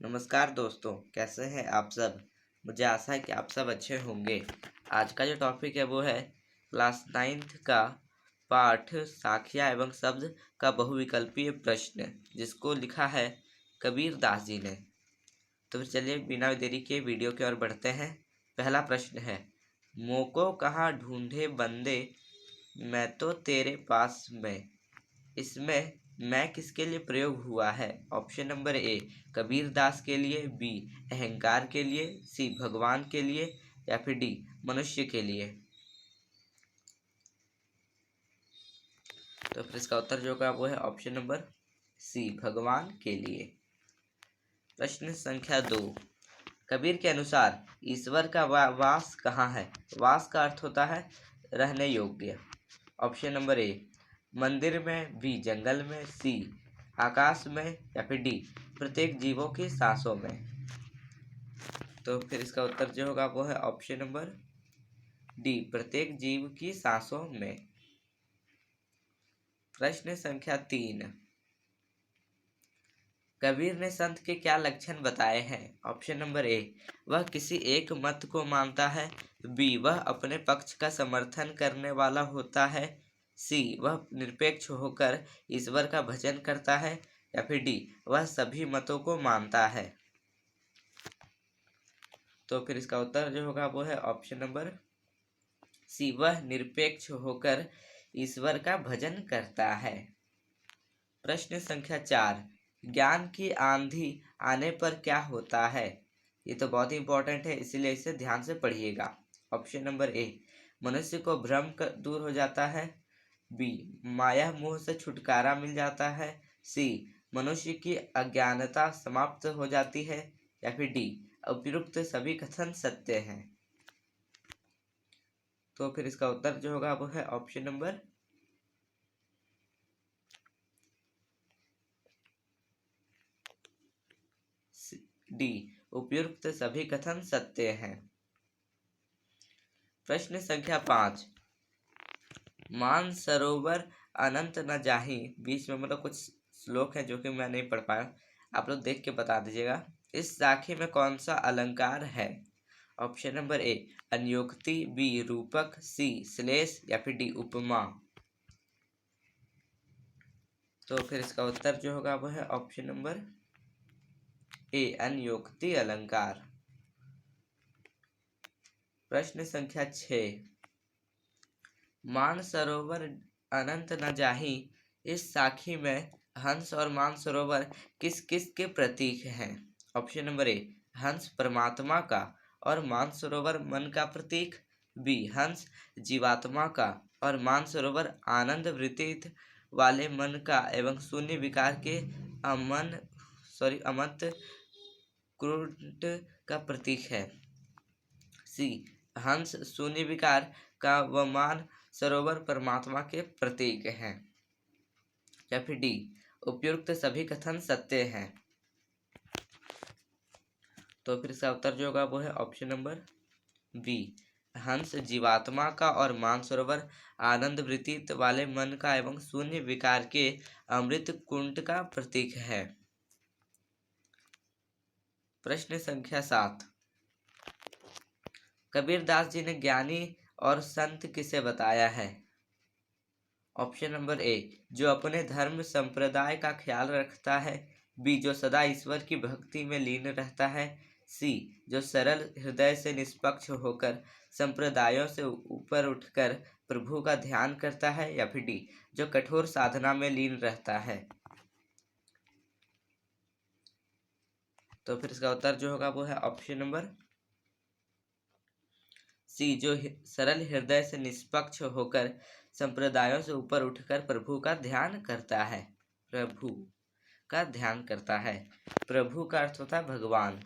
नमस्कार दोस्तों, कैसे हैं आप सब। मुझे आशा है कि आप सब अच्छे होंगे। आज का जो टॉपिक है वो है क्लास 9th का पाठ साखियाँ एवं शब्द का बहुविकल्पीय प्रश्न, जिसको लिखा है कबीर दास जी ने। तो फिर चलिए बिना देरी के वीडियो की ओर बढ़ते हैं। पहला प्रश्न है, मोको कहाँ ढूंढे बंदे, मैं तो तेरे पास में। इसमें मैं किसके लिए प्रयोग हुआ है? ऑप्शन नंबर ए कबीर दास के लिए, बी अहंकार के लिए, सी भगवान के लिए या फिर डी मनुष्य के लिए। तो फिर इसका उत्तर जो होगा वो है ऑप्शन नंबर सी भगवान के लिए। प्रश्न संख्या 2, कबीर के अनुसार ईश्वर का वास कहाँ है? वास का अर्थ होता है रहने योग्य। ऑप्शन नंबर ए मंदिर में, बी जंगल में, सी आकाश में या फिर डी प्रत्येक जीवों की सांसों में। तो फिर इसका उत्तर जो होगा वो है ऑप्शन नंबर डी प्रत्येक जीव की सांसों में। प्रश्न संख्या 3, कबीर ने संत के क्या लक्षण बताए हैं? ऑप्शन नंबर ए वह किसी एक मत को मानता है, बी वह अपने पक्ष का समर्थन करने वाला होता है, सी वह निरपेक्ष होकर ईश्वर का भजन करता है या फिर डी वह सभी मतों को मानता है। तो फिर इसका उत्तर जो होगा वो है ऑप्शन नंबर सी वह निरपेक्ष होकर ईश्वर का भजन करता है। प्रश्न संख्या 4, ज्ञान की आंधी आने पर क्या होता है? ये तो बहुत ही इंपॉर्टेंट है, इसीलिए इसे ध्यान से पढ़िएगा। ऑप्शन नंबर ए मनुष्य को भ्रम दूर हो जाता है, बी माया मोह से छुटकारा मिल जाता है, सी मनुष्य की अज्ञानता समाप्त हो जाती है या फिर डी उपयुक्त सभी कथन सत्य हैं। तो फिर इसका उत्तर जो होगा वो है ऑप्शन नंबर डी उपयुक्त सभी कथन सत्य हैं। प्रश्न संख्या 5, मान सरोवर अनंत न जाहि, बीच में मतलब कुछ श्लोक है जो कि मैं नहीं पढ़ पाया, आप लोग देख के बता दीजिएगा। इस साखी में कौन सा अलंकार है? ऑप्शन नंबर ए अन्योक्ति, बी रूपक, सी श्लेष या फिर डी उपमा। तो फिर इसका उत्तर जो होगा वो है ऑप्शन नंबर ए अन्योक्ति अलंकार। प्रश्न संख्या 6, मान सरोवर अनंत न जाहि, इस साखी में हंस और मान सरोवर किस किस के प्रतीक हैं? ऑप्शन नंबर ए हंस परमात्मा का और मान सरोवर मन का प्रतीक, बी हंस जीवात्मा का और मान सरोवर आनंद वृत्ति वाले मन का एवं शून्य विकार के अमंत क्रोध का प्रतीक है, सी हंस शून्य विकार का व मान सरोवर परमात्मा के प्रतीक हैं या फिर डी उपयुक्त सभी कथन सत्य हैं। तो फिर इसका उत्तर जो होगा वो है ऑप्शन नंबर बी हंस जीवात्मा का और मानसरोवर आनंद वृत्ति वाले मन का एवं शून्य विकार के अमृत कुंड का प्रतीक है। प्रश्न संख्या 7, कबीर दास जी ने ज्ञानी और संत किसे बताया है? ऑप्शन नंबर ए जो अपने धर्म संप्रदाय का ख्याल रखता है, बी जो सदा ईश्वर की भक्ति में लीन रहता है, सी जो सरल हृदय से निष्पक्ष होकर संप्रदायों से ऊपर उठकर प्रभु का ध्यान करता है या फिर डी जो कठोर साधना में लीन रहता है। तो फिर इसका उत्तर जो होगा वो है ऑप्शन नंबर सी जो सरल हृदय से निष्पक्ष होकर संप्रदायों से ऊपर उठकर प्रभु का ध्यान करता है। प्रभु का ध्यान करता है, प्रभु का अर्थ होता है भगवान।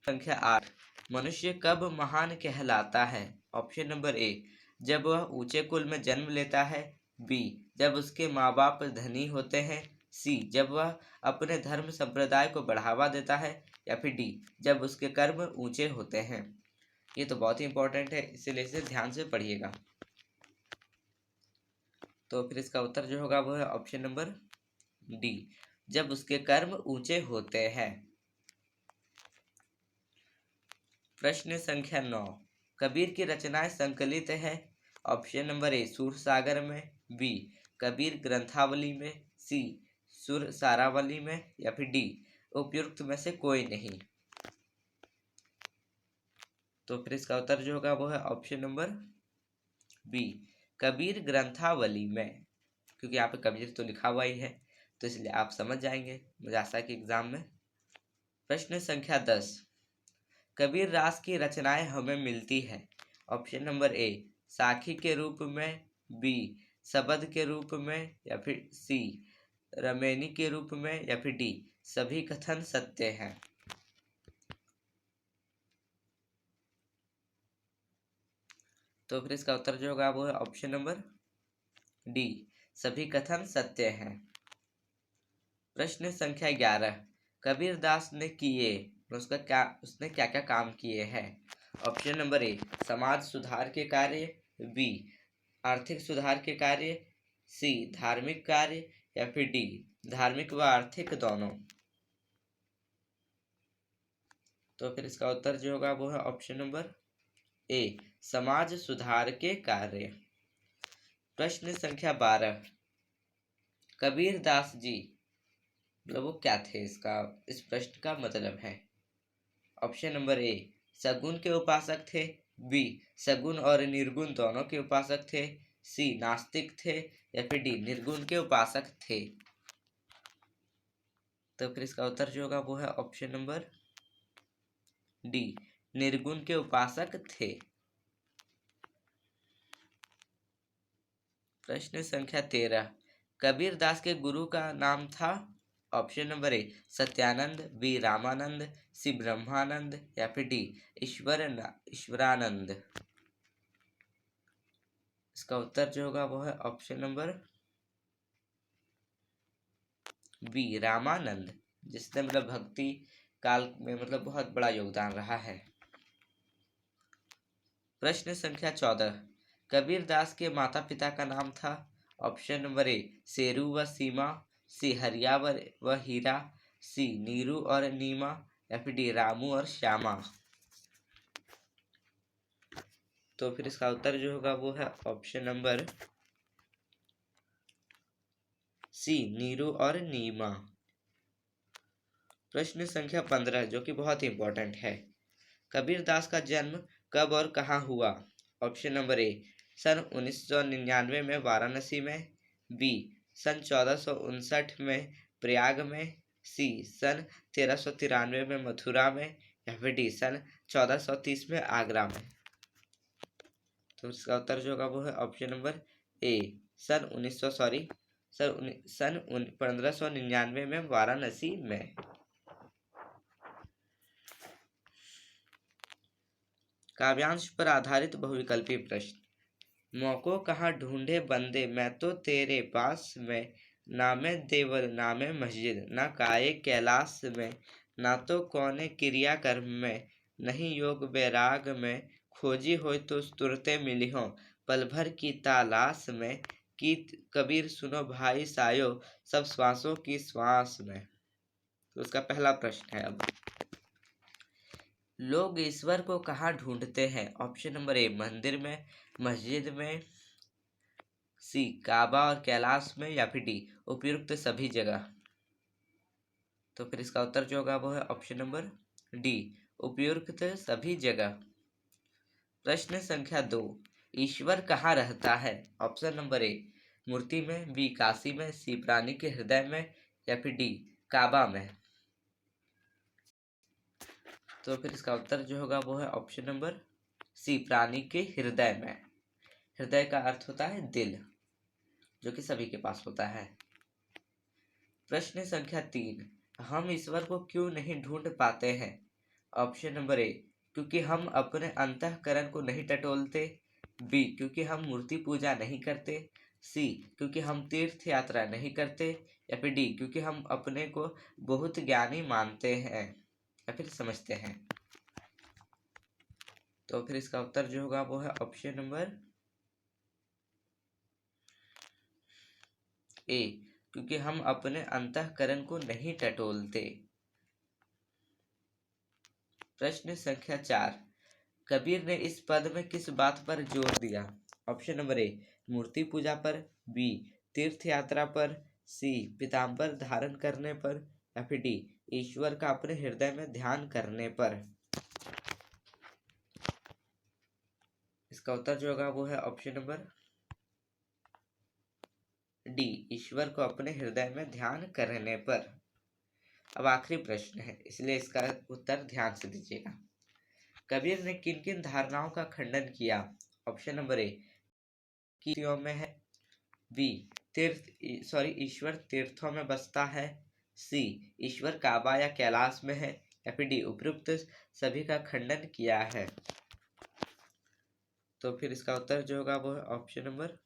संख्या 8, मनुष्य कब महान कहलाता है? ऑप्शन नंबर ए जब वह ऊंचे कुल में जन्म लेता है, बी जब उसके माँ बाप धनी होते हैं, सी जब वह अपने धर्म संप्रदाय को बढ़ावा देता है या फिर डी जब उसके कर्म ऊंचे होते हैं। ये तो बहुत ही इंपॉर्टेंट है, इसीलिए इसे ध्यान से पढ़िएगा। तो फिर इसका उत्तर जो होगा वो है ऑप्शन नंबर डी जब उसके कर्म ऊंचे होते हैं। प्रश्न संख्या 9, कबीर की रचनाएं संकलित है। ऑप्शन नंबर ए सुर सागर में, बी कबीर ग्रंथावली में, सी सुर सारावली में, या फिर डी उपयुक्त में से कोई नहीं। तो फिर इसका उत्तर जो होगा वो है ऑप्शन नंबर बी कबीर ग्रंथावली में, क्योंकि यहाँ पे कबीर तो लिखा हुआ ही है, तो इसलिए आप समझ जाएंगे, मुझे आशा है कि एग्जाम में। प्रश्न संख्या 10, कबीर दास की रचनाएं हमें मिलती है। ऑप्शन नंबर ए साखी के रूप में, बी शबद के रूप में, या फिर सी रमेनी के रूप में, या फिर डी सभी कथन सत्य हैं। तो फिर इसका उत्तर जो होगा वो है ऑप्शन नंबर डी सभी कथन सत्य हैं। प्रश्न संख्या 11, कबीर दास ने किए, उसने क्या क्या काम किए हैं। ऑप्शन नंबर ए समाज सुधार के कार्य, बी आर्थिक सुधार के कार्य, सी धार्मिक कार्य, या फिर डी धार्मिक व आर्थिक दोनों। तो फिर इसका उत्तर जो होगा वो है ऑप्शन नंबर ए समाज सुधार के कार्य। प्रश्न संख्या 12, कबीर दास जी मतलब वो क्या थे, इस प्रश्न का मतलब है। ऑप्शन नंबर ए सगुण के उपासक थे, बी सगुण और निर्गुण दोनों के उपासक थे, सी नास्तिक थे, या फिर डी निर्गुण के उपासक थे। तो फिर इसका उत्तर जो होगा वो है ऑप्शन नंबर डी निर्गुण के उपासक थे। प्रश्न संख्या 13, कबीर दास के गुरु का नाम था। Option number A Satyanand, B Ramanand, C Brahmanand, या फिर डी ईश्वरानंद। इसका उत्तर जो होगा वो है ऑप्शन नंबर बी रामानंद, जिसने मतलब भक्ति काल में मतलब बहुत बड़ा योगदान रहा है। प्रश्न संख्या 14, कबीर दास के माता पिता का नाम था। ऑप्शन नंबर ए शेरू व सीमा, सी हरियावर व हीरा, सी नीरू और नीमा, या फिर डी रामू और श्यामा। तो फिर इसका उत्तर जो होगा वो है ऑप्शन नंबर सी नीरू और नीमा। प्रश्न संख्या 15 जो कि बहुत ही इंपॉर्टेंट है, कबीर दास का जन्म कब और कहाँ हुआ। ऑप्शन नंबर ए सन 1999 में वाराणसी में, बी सन 1459 में प्रयाग में, सी सन 1393 में मथुरा में, या फिर डी सन 1430 में आगरा में। तो इसका उत्तर जो होगा वो है ऑप्शन नंबर ए सन 1599 में वाराणसी में। काव्यांश पर आधारित बहुविकल्पी प्रश्न, मौको कहाँ ढूंढे बंदे मैं तो तेरे पास में, नामे देवल नामे मस्जिद ना काये कैलाश में, ना तो कौने क्रिया कर्म में, नहीं योग बैराग में, खोजी हो तो तुरते मिली हो पल भर की तालाश में, की कबीर सुनो भाई सायो सब श्वासों की श्वास में। तो उसका पहला प्रश्न है, अब लोग ईश्वर को कहाँ ढूंढते हैं। ऑप्शन नंबर ए मंदिर में, मस्जिद में, सी काबा और कैलाश में, या फिर डी उपयुक्त सभी जगह। तो फिर इसका उत्तर जो होगा वो है ऑप्शन नंबर डी उपयुक्त सभी जगह। प्रश्न संख्या 2, ईश्वर कहाँ रहता है। ऑप्शन नंबर ए मूर्ति में, बी काशी में, सी प्राणी के हृदय में, या फिर डी काबा में। तो फिर इसका उत्तर जो होगा वो है ऑप्शन नंबर सी प्राणी के हृदय में। हृदय का अर्थ होता है दिल, जो कि सभी के पास होता है। प्रश्न संख्या 3, हम ईश्वर को क्यों नहीं ढूंढ पाते हैं। ऑप्शन नंबर ए क्योंकि हम अपने अंतःकरण को नहीं टटोलते, बी क्योंकि हम मूर्ति पूजा नहीं करते, सी क्योंकि हम तीर्थ यात्रा नहीं करते, या फिर डी क्योंकि हम अपने को बहुत ज्ञानी मानते हैं या फिर समझते हैं। तो फिर इसका उत्तर जो होगा वो है ऑप्शन नंबर ए क्योंकि हम अपने अंतःकरण को नहीं टटोलते। प्रश्न संख्या 4, कबीर ने इस पद में किस बात पर जोर दिया? ऑप्शन नंबर ए, मूर्ति पूजा पर, बी, तीर्थ यात्रा पर, सी, पीताम्बर धारण करने पर, या फिर डी, ईश्वर का अपने हृदय में ध्यान करने पर। इसका उत्तर जो होगा वो है ऑप्शन नंबर डी, ईश्वर को अपने हृदय में ध्यान करने पर। अब आखिरी प्रश्न है, इसलिए इसका उत्तर ध्यान से दीजिएगा। कबीर ने किन किन धारणाओं का खंडन किया? ऑप्शन नंबर ए, कीर्तियों में है, बी, ईश्वर तीर्थों में बसता है, सी, ईश्वर काबा या कैलाश में है, या फिर डी, उपयुक्त सभी का खंडन किया है। तो फिर इसका उत्तर जो होगा वो है ऑप्शन नंबर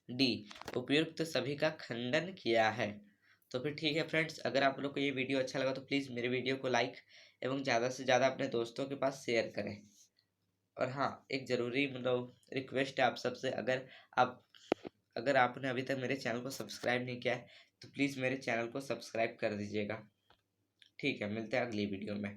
डी, उपयुक्त सभी का खंडन किया है। तो फिर ठीक है फ्रेंड्स, अगर आप लोग को ये वीडियो अच्छा लगा तो प्लीज़ मेरे वीडियो को लाइक एवं ज़्यादा से ज़्यादा अपने दोस्तों के पास शेयर करें। और हाँ, एक ज़रूरी रिक्वेस्ट है आप सबसे, अगर आपने अभी तक मेरे चैनल को सब्सक्राइब नहीं किया है तो प्लीज़ मेरे चैनल को सब्सक्राइब कर दीजिएगा। ठीक है, मिलते हैं अगली वीडियो में।